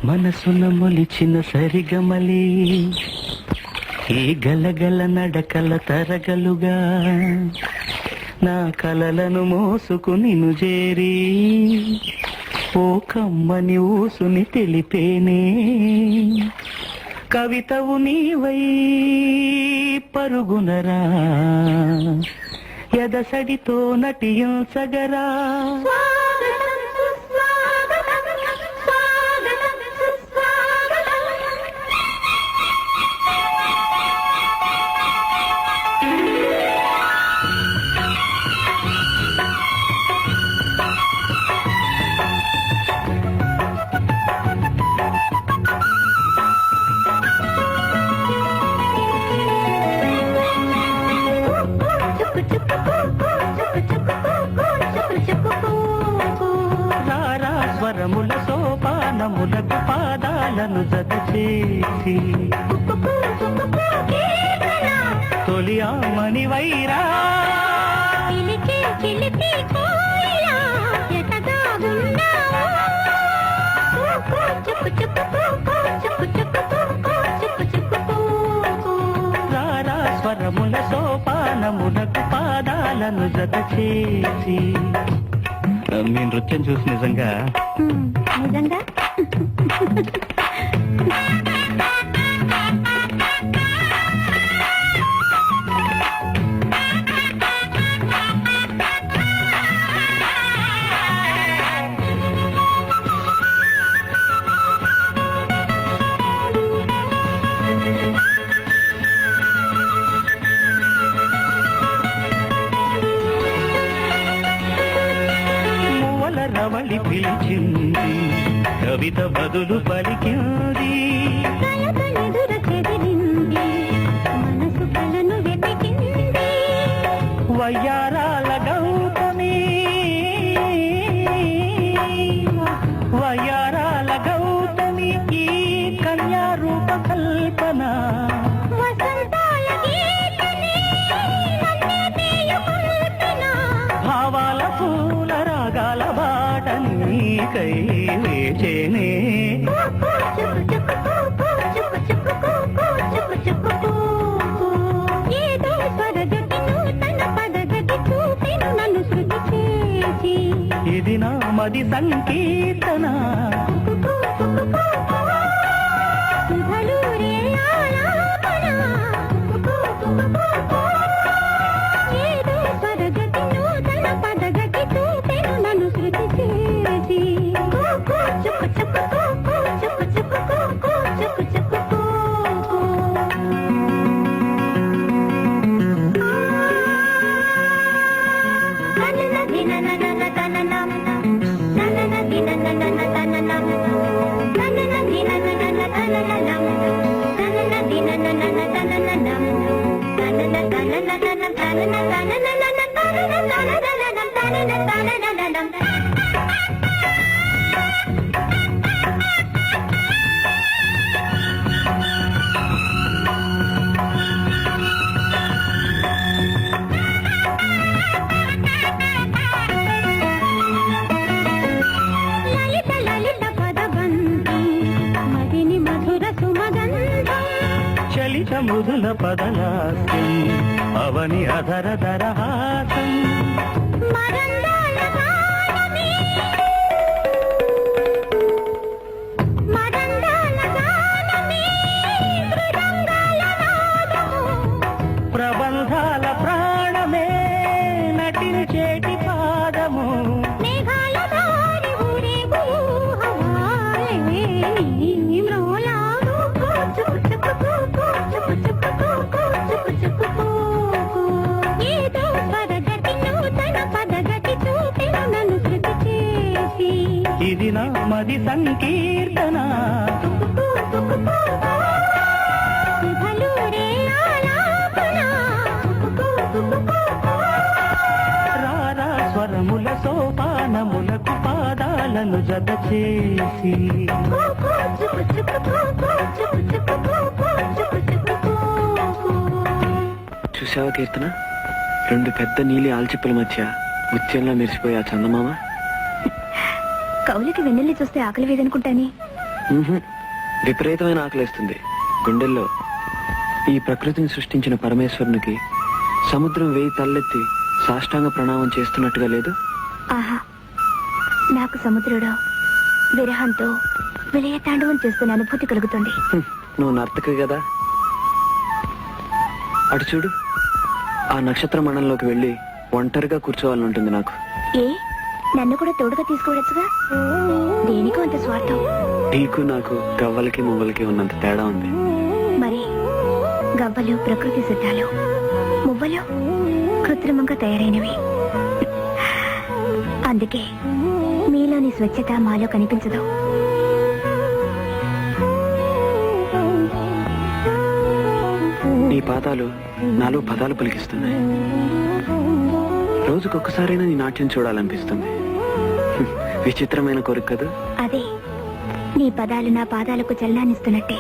మనసున మొలిచిన సరిగమలి ఈ గలగల నడకల తరగలుగా నా కలలను మోసుకుని చేరి ఓ కమ్మని ఊసుని తెలిపేనే కవితవు నీవై పరుగునరా ఎదసడితో నటించగరా స్వరముల సోపానములకు పాదాలను జత చేసి తొలి ఆమని వైరా రారా స్వరముల సోపానములకు పాదాలను జత చేసి మీ నృత్యం చూసి నిజంగా రవళి పిలిచింది కవిత బదులు పలికింది మనసు కలను వెతికింది వయ్యారాల గౌతమి వయ్యారాల గౌతమి ఈ కన్యారూప కల్పన భావాల పూల రాగాల బాటని కై వేచేనే ఇది నా మది సంకీర్తన చలిత మృదుల పదలాస్యం అవని అధర దరహాసం ప్రబంధాల ప్రాణమే నటించేటి పాదము ఇది నా మది సంకీర్తన రారా స్వరముల సోపానములకు పాదాలను జత చేసి చూసావా కీర్తన, రెండు పెద్ద నీలి ఆల్చిప్పల మధ్య ముత్యంలా మెరిసిపోయా చందమామ. కౌలికి వెన్నెల్లి చూస్తే ఆకలి వేదనుకుంటాని మ్మ్హ్మ్. విపరీతమైన ఆకలేస్తుంది గుండెల్లో. ఈ ప్రకృతిని సృష్టించిన పరమేశ్వరునికి సముద్రం 1000 తలెత్తి సాష్టాంగ ప్రణామం చేస్తున్నట్టుగా లేదు? ఆహా, నాకు సముద్రుడు విరహంతో విలయ తాండవం చేస్తున్న అనుభూతి కలుగుతుంది. నువ్వు నర్తకి కదా. అటు చూడు, ఆ నక్షత్ర మండలంలోకి వెళ్ళి ఒంటరిగా కూర్చోవాలని ఉంటుంది నాకు. ఏ, నన్ను కూడా తోడుగా తీసుకోవచ్చుగా. దేనికో అంత స్వార్థం. నీకు నాకు గవ్వలకి మువ్వలకి ఉన్నంత తేడా ఉంది. మరి గవ్వలు ప్రకృతి సిద్ధాలు, మువ్వలు కృత్రిమంగా తయారైనవి. అందుకే మీలోని స్వచ్ఛత మాలో కనిపించదు. నీ పాదాలు నాలో పదాలు పలికిస్తున్నాయి. రోజుకొక్కసారైనా నీ నాట్యం చూడాలనిపిస్తుంది. విచిత్రమైన కోరిక కదా. అదే, నీ పదాలు నా పాదాలకు చలనాన్నిస్తున్నట్టే.